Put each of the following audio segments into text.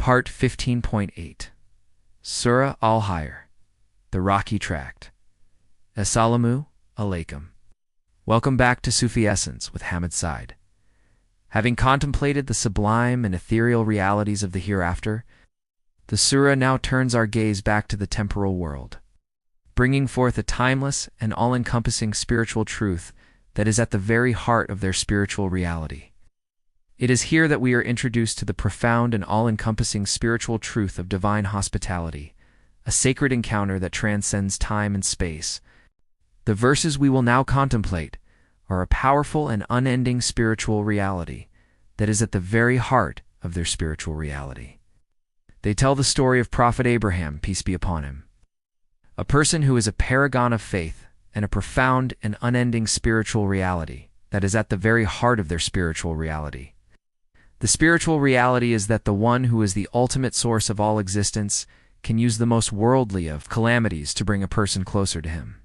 Part 15.8 Surah Al-Hijr, the Rocky Tract. Assalamu alaikum. Welcome back to Sufi Essence with Hammad Syed. Having contemplated the sublime and ethereal realities of the hereafter, the surah now turns our gaze back to the temporal world, bringing forth a timeless and all-encompassing spiritual truth that is at the very heart of their spiritual reality. It is here that we are introduced to the profound and all-encompassing spiritual truth of divine hospitality, a sacred encounter that transcends time and space. The verses we will now contemplate are a powerful and unending spiritual reality that is at the very heart of their spiritual reality. They tell the story of Prophet Abraham, peace be upon him, a person who is a paragon of faith and a profound and unending spiritual reality that is at the very heart of their spiritual reality. The spiritual reality is that the one who is the ultimate source of all existence can use the most worldly of calamities to bring a person closer to him.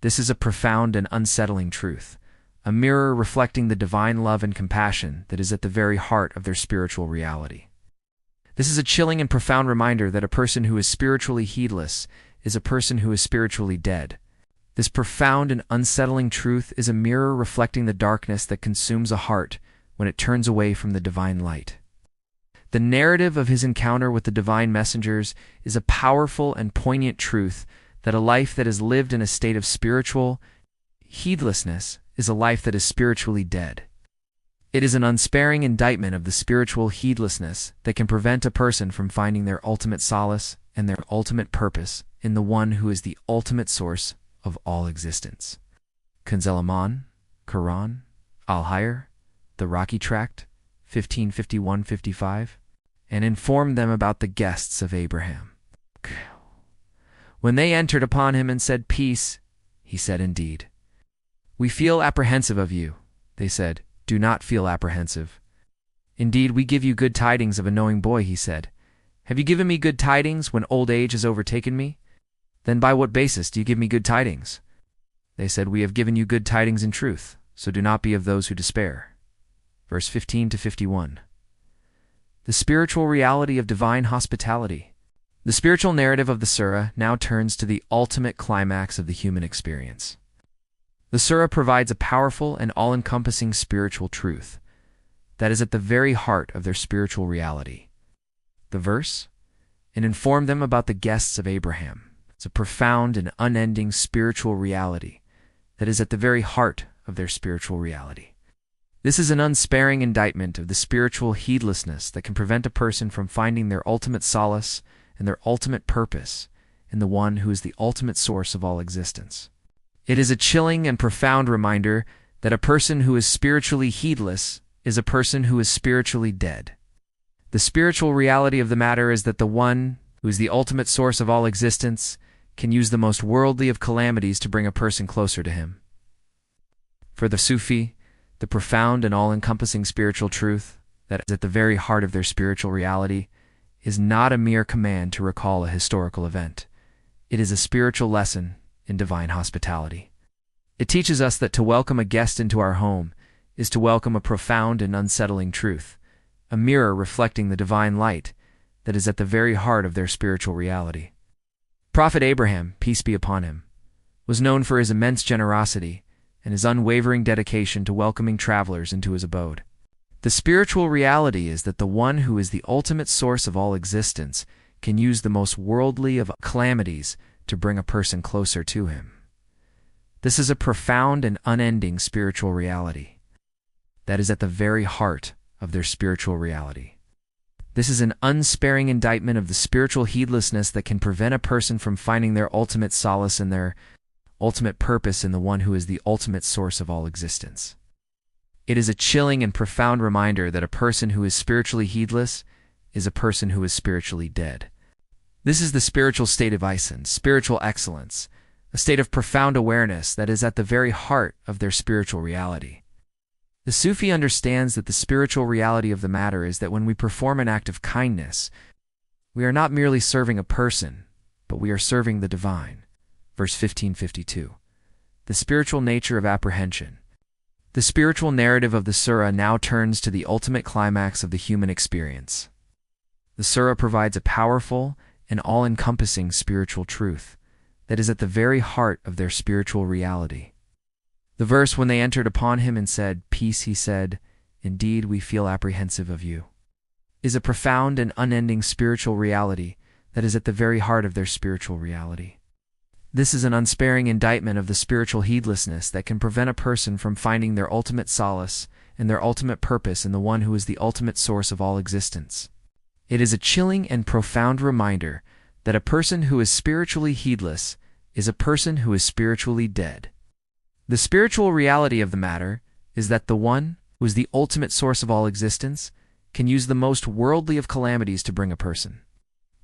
This is a profound and unsettling truth, a mirror reflecting the divine love and compassion that is at the very heart of their spiritual reality. This is a chilling and profound reminder that a person who is spiritually heedless is a person who is spiritually dead. This profound and unsettling truth is a mirror reflecting the darkness that consumes a heart when it turns away from the divine light. The narrative of his encounter with the divine messengers is a powerful and poignant truth that a life that is lived in a state of spiritual heedlessness is a life that is spiritually dead. It is an unsparing indictment of the spiritual heedlessness that can prevent a person from finding their ultimate solace and their ultimate purpose in the one who is the ultimate source of all existence. Kanz al-Aman, Quran, Al-Hijr, the Rocky Tract, 1551-55, and informed them about the guests of Abraham. When they entered upon him and said, "Peace," he said, "Indeed. We feel apprehensive of you." They said, "Do not feel apprehensive. Indeed, we give you good tidings of a knowing boy," he said. "Have you given me good tidings when old age has overtaken me? Then by what basis do you give me good tidings?" They said, "We have given you good tidings in truth, so do not be of those who despair." Verse 15-51. The spiritual reality of divine hospitality. The spiritual narrative of the surah now turns to the ultimate climax of the human experience. The surah provides a powerful and all-encompassing spiritual truth that is at the very heart of their spiritual reality. The verse, "And inform them about the guests of Abraham." It's a profound and unending spiritual reality that is at the very heart of their spiritual reality. This is an unsparing indictment of the spiritual heedlessness that can prevent a person from finding their ultimate solace and their ultimate purpose in the one who is the ultimate source of all existence. It is a chilling and profound reminder that a person who is spiritually heedless is a person who is spiritually dead. The spiritual reality of the matter is that the one who is the ultimate source of all existence can use the most worldly of calamities to bring a person closer to him. For the Sufi, the profound and all-encompassing spiritual truth that is at the very heart of their spiritual reality is not a mere command to recall a historical event. It is a spiritual lesson in divine hospitality. It teaches us that to welcome a guest into our home is to welcome a profound and unsettling truth, a mirror reflecting the divine light that is at the very heart of their spiritual reality. Prophet Abraham, peace be upon him, was known for his immense generosity and his unwavering dedication to welcoming travelers into his abode. The spiritual reality is that the one who is the ultimate source of all existence can use the most worldly of calamities to bring a person closer to him. This is a profound and unending spiritual reality that is at the very heart of their spiritual reality. This is an unsparing indictment of the spiritual heedlessness that can prevent a person from finding their ultimate solace and their ultimate purpose in the one who is the ultimate source of all existence. It is a chilling and profound reminder that a person who is spiritually heedless is a person who is spiritually dead. This is the spiritual state of Isin, spiritual excellence, a state of profound awareness that is at the very heart of their spiritual reality. The Sufi understands that the spiritual reality of the matter is that when we perform an act of kindness, we are not merely serving a person, but we are serving the divine. Verse 15-52. The spiritual nature of apprehension. The spiritual narrative of the surah now turns to the ultimate climax of the human experience. The surah provides a powerful and all-encompassing spiritual truth that is at the very heart of their spiritual reality. The verse, "When they entered upon him and said, 'Peace,' he said, 'Indeed, we feel apprehensive of you,' is a profound and unending spiritual reality that is at the very heart of their spiritual reality. This is an unsparing indictment of the spiritual heedlessness that can prevent a person from finding their ultimate solace and their ultimate purpose in the one who is the ultimate source of all existence. It is a chilling and profound reminder that a person who is spiritually heedless is a person who is spiritually dead. The spiritual reality of the matter is that the one who is the ultimate source of all existence can use the most worldly of calamities to bring a person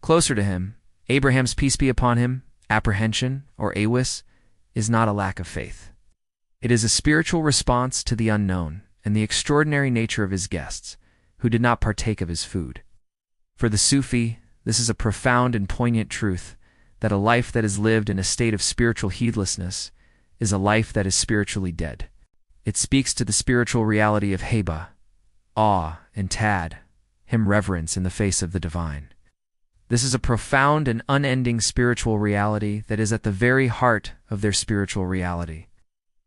closer to him. Abraham's peace be upon him, apprehension, or awis, is not a lack of faith. It is a spiritual response to the unknown and the extraordinary nature of his guests, who did not partake of his food. For the Sufi, this is a profound and poignant truth that a life that is lived in a state of spiritual heedlessness is a life that is spiritually dead. It speaks to the spiritual reality of heba, awe, and tad, him reverence in the face of the divine. This is a profound and unending spiritual reality that is at the very heart of their spiritual reality.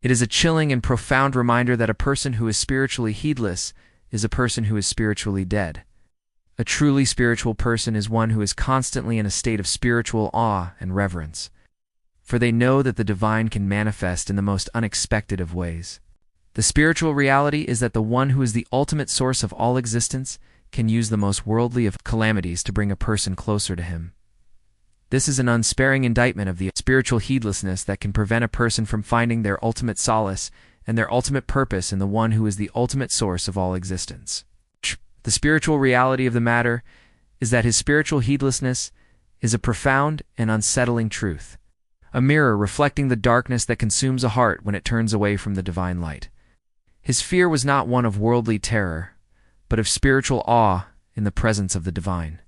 It is a chilling and profound reminder that a person who is spiritually heedless is a person who is spiritually dead. A truly spiritual person is one who is constantly in a state of spiritual awe and reverence, for they know that the divine can manifest in the most unexpected of ways. The spiritual reality is that the one who is the ultimate source of all existence can use the most worldly of calamities to bring a person closer to him. This is an unsparing indictment of the spiritual heedlessness that can prevent a person from finding their ultimate solace and their ultimate purpose in the one who is the ultimate source of all existence. The spiritual reality of the matter is that his spiritual heedlessness is a profound and unsettling truth, a mirror reflecting the darkness that consumes a heart when it turns away from the divine light. His fear was not one of worldly terror, but of spiritual awe in the presence of the divine.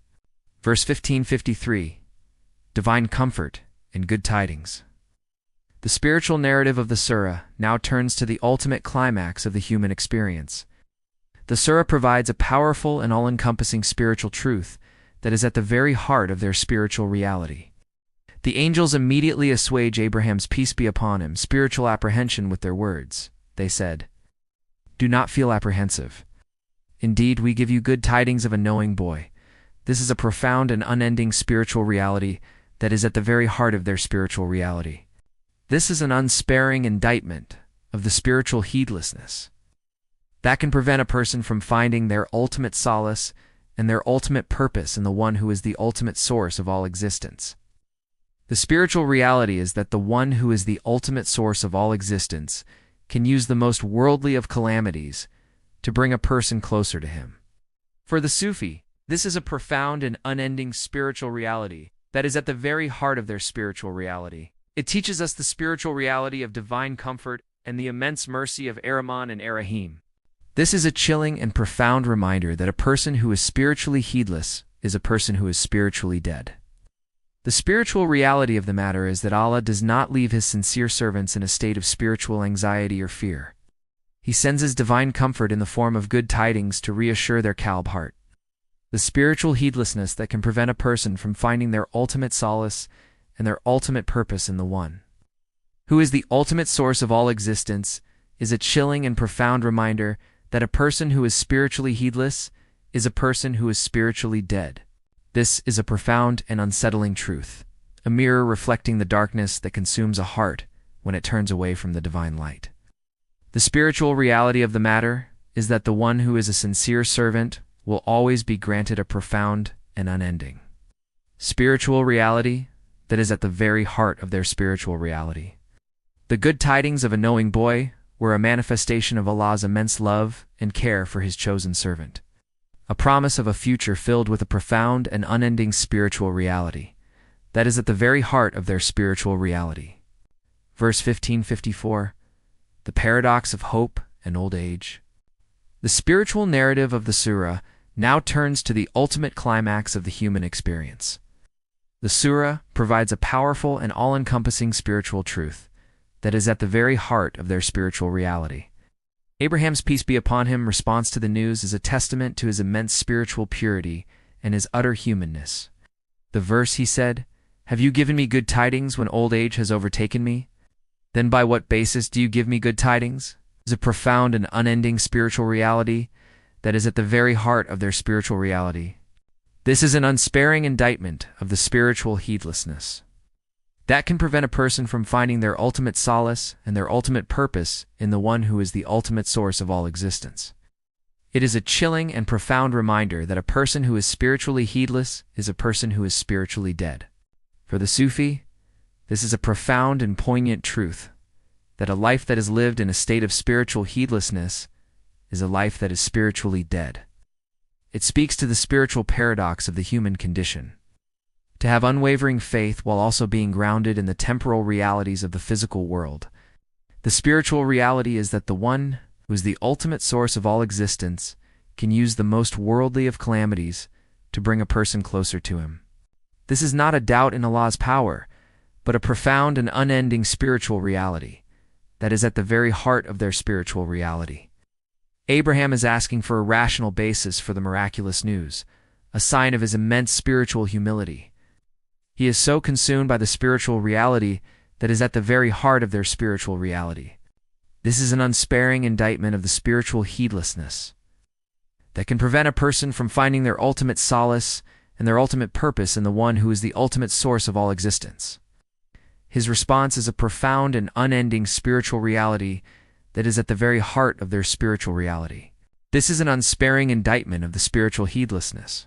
Verse 1553, divine comfort and good tidings. The spiritual narrative of the surah now turns to the ultimate climax of the human experience. The surah provides a powerful and all-encompassing spiritual truth that is at the very heart of their spiritual reality. The angels immediately assuage Abraham's peace be upon him spiritual apprehension with their words. They said, "Do not feel apprehensive. Indeed, we give you good tidings of a knowing boy." This is a profound and unending spiritual reality that is at the very heart of their spiritual reality. This is an unsparing indictment of the spiritual heedlessness that can prevent a person from finding their ultimate solace and their ultimate purpose in the one who is the ultimate source of all existence. The spiritual reality is that the one who is the ultimate source of all existence can use the most worldly of calamities to bring a person closer to him. For the Sufi, this is a profound and unending spiritual reality that is at the very heart of their spiritual reality. It teaches us the spiritual reality of divine comfort and the immense mercy of Ar-Rahman and Ar-Rahim. This is a chilling and profound reminder that a person who is spiritually heedless is a person who is spiritually dead. The spiritual reality of the matter is that Allah does not leave his sincere servants in a state of spiritual anxiety or fear. He sends his divine comfort in the form of good tidings to reassure their calb heart. The spiritual heedlessness that can prevent a person from finding their ultimate solace and their ultimate purpose in the one who is the ultimate source of all existence is a chilling and profound reminder that a person who is spiritually heedless is a person who is spiritually dead. This is a profound and unsettling truth, a mirror reflecting the darkness that consumes a heart when it turns away from the divine light. The spiritual reality of the matter is that the one who is a sincere servant will always be granted a profound and unending spiritual reality that is at the very heart of their spiritual reality. The good tidings of a knowing boy were a manifestation of Allah's immense love and care for his chosen servant, a promise of a future filled with a profound and unending spiritual reality that is at the very heart of their spiritual reality. Verse 1554, the paradox of hope and old age. The spiritual narrative of the surah now turns to the ultimate climax of the human experience. The surah provides a powerful and all-encompassing spiritual truth that is at the very heart of their spiritual reality. Abraham's peace be upon him response to the news is a testament to his immense spiritual purity and his utter humanness. The verse, he said, "Have you given me good tidings when old age has overtaken me? Then by what basis do you give me good tidings?" Is a profound and unending spiritual reality that is at the very heart of their spiritual reality. This is an unsparing indictment of the spiritual heedlessness that can prevent a person from finding their ultimate solace and their ultimate purpose in the one who is the ultimate source of all existence. It is a chilling and profound reminder that a person who is spiritually heedless is a person who is spiritually dead. For the Sufi, this is a profound and poignant truth, that a life that is lived in a state of spiritual heedlessness is a life that is spiritually dead. It speaks to the spiritual paradox of the human condition. To have unwavering faith while also being grounded in the temporal realities of the physical world. The spiritual reality is that the one who is the ultimate source of all existence can use the most worldly of calamities to bring a person closer to him. This is not a doubt in Allah's power, but a profound and unending spiritual reality that is at the very heart of their spiritual reality. Abraham is asking for a rational basis for the miraculous news, a sign of his immense spiritual humility. He is so consumed by the spiritual reality that is at the very heart of their spiritual reality. This is an unsparing indictment of the spiritual heedlessness that can prevent a person from finding their ultimate solace and their ultimate purpose in the one who is the ultimate source of all existence. His response is a profound and unending spiritual reality that is at the very heart of their spiritual reality. This is an unsparing indictment of the spiritual heedlessness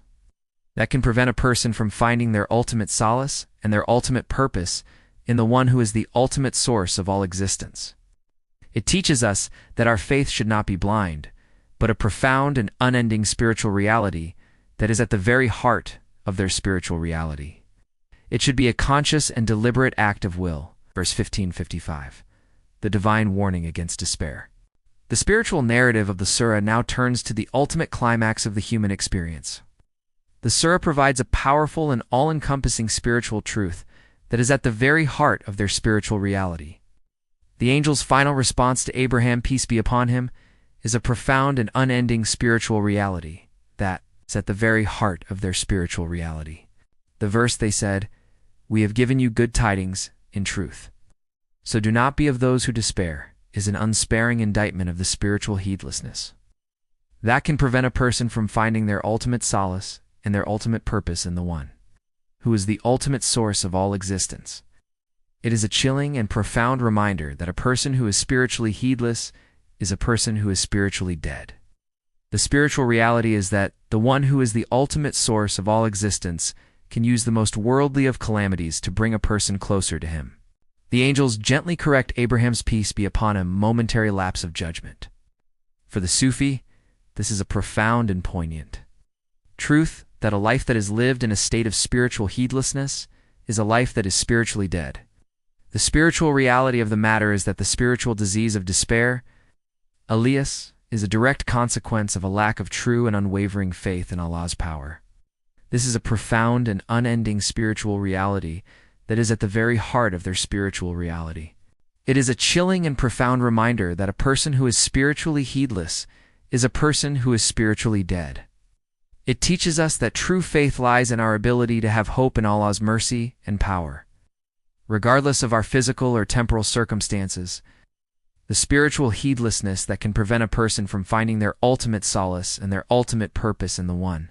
that can prevent a person from finding their ultimate solace and their ultimate purpose in the one who is the ultimate source of all existence. It teaches us that our faith should not be blind, but a profound and unending spiritual reality that is at the very heart of their spiritual reality. It should be a conscious and deliberate act of will. Verse 1555. The divine warning against despair. The spiritual narrative of the surah now turns to the ultimate climax of the human experience. The surah provides a powerful and all-encompassing spiritual truth that is at the very heart of their spiritual reality. The angel's final response to Abraham, peace be upon him, is a profound and unending spiritual reality that is at the very heart of their spiritual reality. The verse, they said, "We have given you good tidings in truth. So do not be of those who despair," is an unsparing indictment of the spiritual heedlessness that can prevent a person from finding their ultimate solace and their ultimate purpose in the one who is the ultimate source of all existence. It is a chilling and profound reminder that a person who is spiritually heedless is a person who is spiritually dead. The spiritual reality is that the one who is the ultimate source of all existence can use the most worldly of calamities to bring a person closer to him. The angels gently correct Abraham's peace be upon him momentary lapse of judgment. For the Sufi, this is a profound and poignant truth that a life that is lived in a state of spiritual heedlessness is a life that is spiritually dead. The spiritual reality of the matter is that the spiritual disease of despair, alias, is a direct consequence of a lack of true and unwavering faith in Allah's power. This is a profound and unending spiritual reality that is at the very heart of their spiritual reality. It is a chilling and profound reminder that a person who is spiritually heedless is a person who is spiritually dead. It teaches us that true faith lies in our ability to have hope in Allah's mercy and power. Regardless of our physical or temporal circumstances, the spiritual heedlessness that can prevent a person from finding their ultimate solace and their ultimate purpose in the one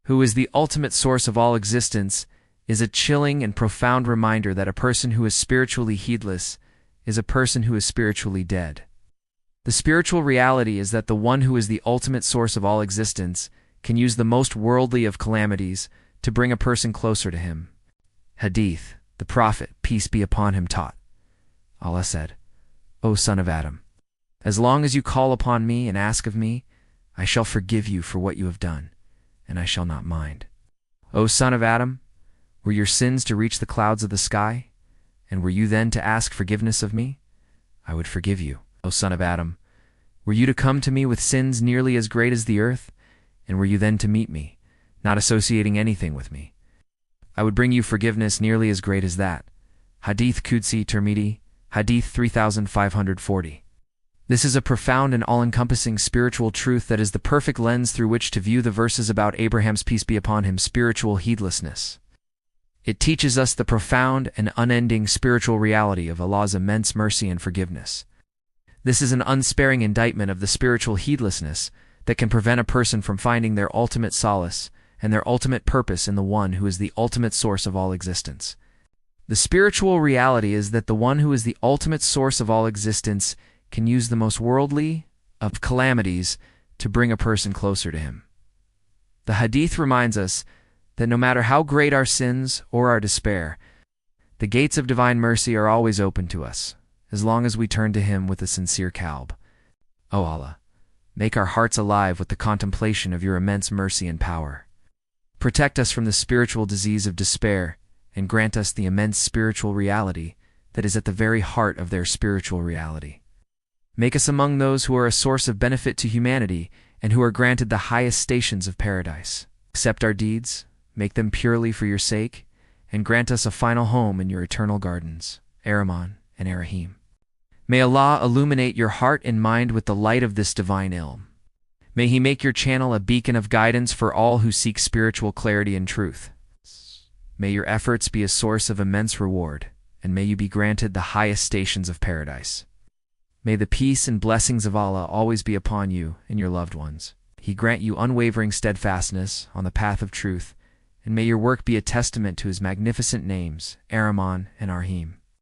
who is the ultimate source of all existence is a chilling and profound reminder that a person who is spiritually heedless is a person who is spiritually dead. The spiritual reality is that the one who is the ultimate source of all existence can use the most worldly of calamities to bring a person closer to him. Hadith, the Prophet, peace be upon him, taught. Allah said, "O son of Adam, as long as you call upon me and ask of me, I shall forgive you for what you have done, and I shall not mind. O son of Adam, were your sins to reach the clouds of the sky, and were you then to ask forgiveness of me? I would forgive you. O son of Adam, were you to come to me with sins nearly as great as the earth, and were you then to meet me, not associating anything with me? I would bring you forgiveness nearly as great as that." Hadith Qudsi Tirmidhi, Hadith 3540. This is a profound and all-encompassing spiritual truth that is the perfect lens through which to view the verses about Abraham's peace be upon him spiritual heedlessness. It teaches us the profound and unending spiritual reality of Allah's immense mercy and forgiveness. This is an unsparing indictment of the spiritual heedlessness that can prevent a person from finding their ultimate solace and their ultimate purpose in the one who is the ultimate source of all existence. The spiritual reality is that the one who is the ultimate source of all existence can use the most worldly of calamities to bring a person closer to him. The Hadith reminds us that no matter how great our sins or our despair, the gates of divine mercy are always open to us, as long as we turn to him with a sincere qalb. O Allah, make our hearts alive with the contemplation of your immense mercy and power. Protect us from the spiritual disease of despair and grant us the immense spiritual reality that is at the very heart of their spiritual reality. Make us among those who are a source of benefit to humanity and who are granted the highest stations of paradise. Accept our deeds, make them purely for your sake, and grant us a final home in your eternal gardens, Ar-Rahman and Ar-Rahim. May Allah illuminate your heart and mind with the light of this divine ilm. May He make your channel a beacon of guidance for all who seek spiritual clarity and truth. May your efforts be a source of immense reward, and may you be granted the highest stations of paradise. May the peace and blessings of Allah always be upon you and your loved ones. He grant you unwavering steadfastness on the path of truth, and may your work be a testament to His magnificent names, Ar-Rahman and Ar-Rahim.